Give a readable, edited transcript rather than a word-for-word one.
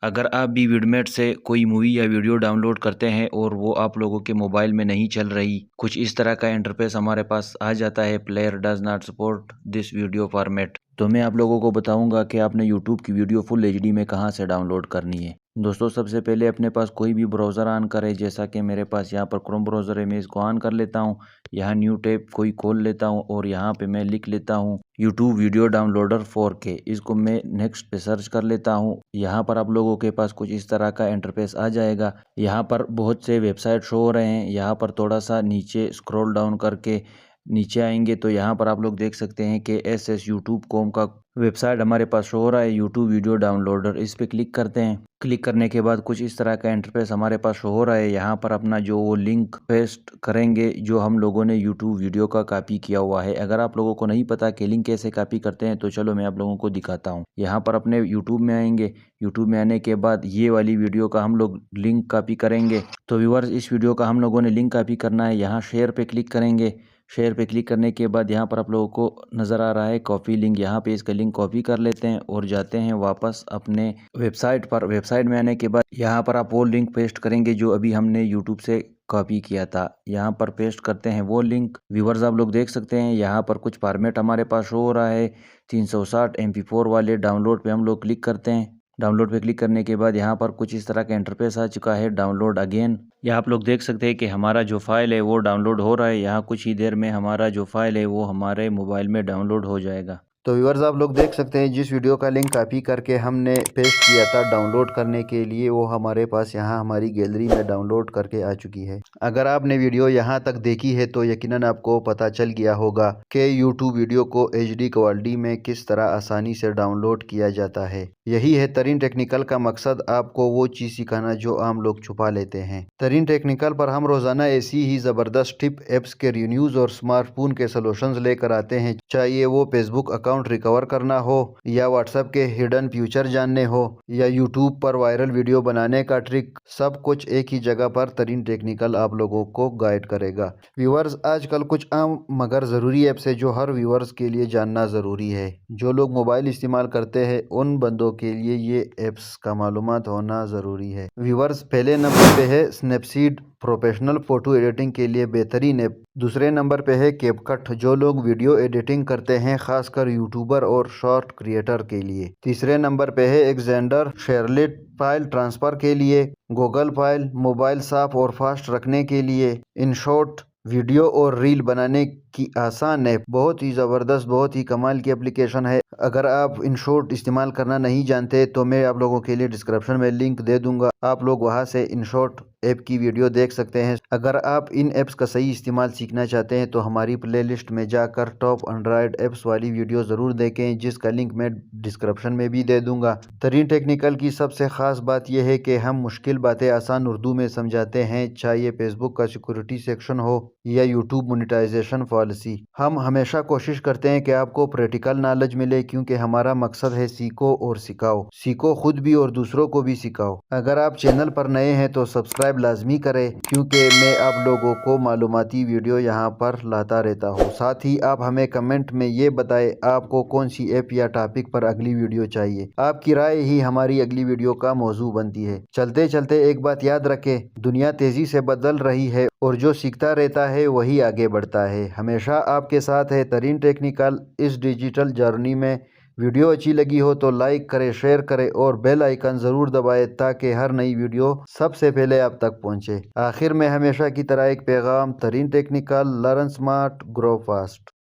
अगर आप भी विडमेट से कोई मूवी या वीडियो डाउनलोड करते हैं और वो आप लोगों के मोबाइल में नहीं चल रही, कुछ इस तरह का इंटरफेस हमारे पास आ जाता है, player does not support this video format, तो मैं आप लोगों को बताऊंगा कि आपने यूट्यूब की वीडियो फुल एचडी में कहां से डाउनलोड करनी है। दोस्तों, सबसे पहले अपने पास कोई भी ब्राउज़र ऑन करें। जैसा कि मेरे पास यहाँ पर क्रोम ब्राउज़र है, मैं इसको ऑन कर लेता हूँ। यहाँ न्यू टैब कोई खोल लेता हूँ और यहाँ पे मैं लिख लेता हूँ यूट्यूब वीडियो डाउनलोडर 4K। इसको मैं नेक्स्ट पे सर्च कर लेता हूँ। यहाँ पर आप लोगों के पास कुछ इस तरह का इंटरफेस आ जाएगा। यहाँ पर बहुत से वेबसाइट शो हो रहे हैं। यहाँ पर थोड़ा सा नीचे स्क्रॉल डाउन करके नीचे आएंगे तो यहाँ पर आप लोग देख सकते हैं कि ssyoutube.com का वेबसाइट हमारे पास शो हो रहा है, यूट्यूब वीडियो डाउनलोडर। इस पे क्लिक करते हैं। क्लिक करने के बाद कुछ इस तरह का इंटरफेस हमारे पास शो हो रहा है। यहाँ पर अपना जो वो लिंक पेस्ट करेंगे जो हम लोगों ने यूट्यूब वीडियो का कॉपी किया हुआ है। अगर आप लोगों को नहीं पता कि लिंक कैसे कॉपी करते हैं तो चलो मैं आप लोगों को दिखाता हूँ। यहाँ पर अपने यूट्यूब में आएंगे। यूट्यूब में आने के बाद ये वाली वीडियो का हम लोग लिंक कॉपी करेंगे। तो व्यूअर्स, इस वीडियो का हम लोगों ने लिंक कॉपी करना है। यहाँ शेयर पे क्लिक करेंगे। शेयर पे क्लिक करने के बाद यहाँ पर आप लोगों को नज़र आ रहा है कॉपी लिंक। यहाँ पे इसका लिंक कॉपी कर लेते हैं और जाते हैं वापस अपने वेबसाइट पर। वेबसाइट में आने के बाद यहाँ पर आप वो लिंक पेस्ट करेंगे जो अभी हमने यूट्यूब से कॉपी किया था। यहाँ पर पेस्ट करते हैं वो लिंक। व्यूवर्स, आप लोग देख सकते हैं यहाँ पर कुछ फॉर्मेट हमारे पास शो हो रहा है। 360 MP4 वाले डाउनलोड पे हम लोग क्लिक करते हैं। डाउनलोड पे क्लिक करने के बाद यहाँ पर कुछ इस तरह का इंटरफेस आ चुका है, डाउनलोड अगेन। यहाँ आप लोग देख सकते हैं कि हमारा जो फाइल है वो डाउनलोड हो रहा है। यहाँ कुछ ही देर में हमारा जो फाइल है वो हमारे मोबाइल में डाउनलोड हो जाएगा। तो व्यूअर्स, आप लोग देख सकते हैं जिस वीडियो का लिंक कॉपी करके हमने पेस्ट किया था डाउनलोड करने के लिए, वो हमारे पास यहाँ हमारी गैलरी में डाउनलोड करके आ चुकी है। अगर आपने वीडियो यहाँ तक देखी है तो यकीनन आपको पता चल गया होगा कि यूट्यूब वीडियो को HD क्वालिटी में किस तरह आसानी से डाउनलोड किया जाता है। यही है तरीन टेक्निकल का मकसद, आपको वो चीज़ सिखाना जो आम लोग छुपा लेते हैं। तरीन टेक्निकल पर हम रोज़ाना ऐसी ही ज़बरदस्त टिप, ऐप्स के रिव्यूज़ और स्मार्टफोन के सॉल्यूशंस लेकर आते हैं। चाहिए वो फेसबुक अकाउंट रिकवर करना हो, या व्हाट्सएप के हिडन फ्यूचर जानने हो, या यूट्यूब पर वायरल वीडियो बनाने का ट्रिक, सब कुछ एक ही जगह पर तरीन टेक्निकल आप लोगों को गाइड करेगा। व्यूअर्स, आजकल कुछ आम मगर ज़रूरी ऐप्स है जो हर व्यूअर्स के लिए जानना ज़रूरी है। जो लोग मोबाइल इस्तेमाल करते हैं उन बंदों के लिए ये ऐप्स का मालूमात होना ज़रूरी है। व्यूअर्स, पहले नंबर पे है स्नैपसीड, प्रोफेशनल फ़ोटो एडिटिंग के लिए बेहतरीन ऐप। दूसरे नंबर पे है कैपकट, जो लोग वीडियो एडिटिंग करते हैं, खासकर यूट्यूबर और शॉर्ट क्रिएटर के लिए। तीसरे नंबर पे है एक्जेंडर, शेयरलिट फाइल ट्रांसफ़र के लिए। गूगल फाइल, मोबाइल साफ और फास्ट रखने के लिए। इन शॉर्ट, वीडियो और रील बनाने की आसान ऐप, बहुत ही ज़बरदस्त, बहुत ही कमाल की एप्लीकेशन है। अगर आप इन शॉर्ट इस्तेमाल करना नहीं जानते तो मैं आप लोगों के लिए डिस्क्रिप्शन में लिंक दे दूंगा, आप लोग वहां से इन शॉर्ट ऐप की वीडियो देख सकते हैं। अगर आप इन ऐप्स का सही इस्तेमाल सीखना चाहते हैं तो हमारी प्लेलिस्ट में जाकर टॉप एंड्रॉयड ऐप्स वाली वीडियो ज़रूर देखें, जिसका लिंक मैं डिस्क्रिप्शन में भी दे दूंगा। तरीन टेक्निकल की सबसे ख़ास बात यह है कि हम मुश्किल बातें आसान उर्दू में समझाते हैं, चाहे फेसबुक का सिक्योरिटी सेक्शन हो या यूट्यूब मोनेटाइजेशन पॉलिसी। हम हमेशा कोशिश करते हैं कि आपको प्रैक्टिकल नॉलेज मिले, क्योंकि हमारा मकसद है सीखो और सिखाओ। सीखो खुद भी और दूसरों को भी सिखाओ। अगर आप चैनल पर नए हैं तो सब्सक्राइब लाजमी करें, क्योंकि मैं आप लोगों को मालूमाती वीडियो यहाँ पर लाता रहता हूँ। साथ ही आप हमें कमेंट में ये बताएं आपको कौन सी ऐप या टॉपिक पर अगली वीडियो चाहिए। आपकी राय ही हमारी अगली वीडियो का मौजू बनती है। चलते चलते एक बात याद रखें, दुनिया तेजी से बदल रही है और जो सीखता रहता है वही आगे बढ़ता है। हमेशा आपके साथ है तरीन टेक्निकल इस डिजिटल जर्नी में। वीडियो अच्छी लगी हो तो लाइक करें, शेयर करें और बेल आइकन ज़रूर दबाएं, ताकि हर नई वीडियो सबसे पहले आप तक पहुंचे। आखिर में हमेशा की तरह एक पैगाम, तरीन technical, learn smart, grow fast.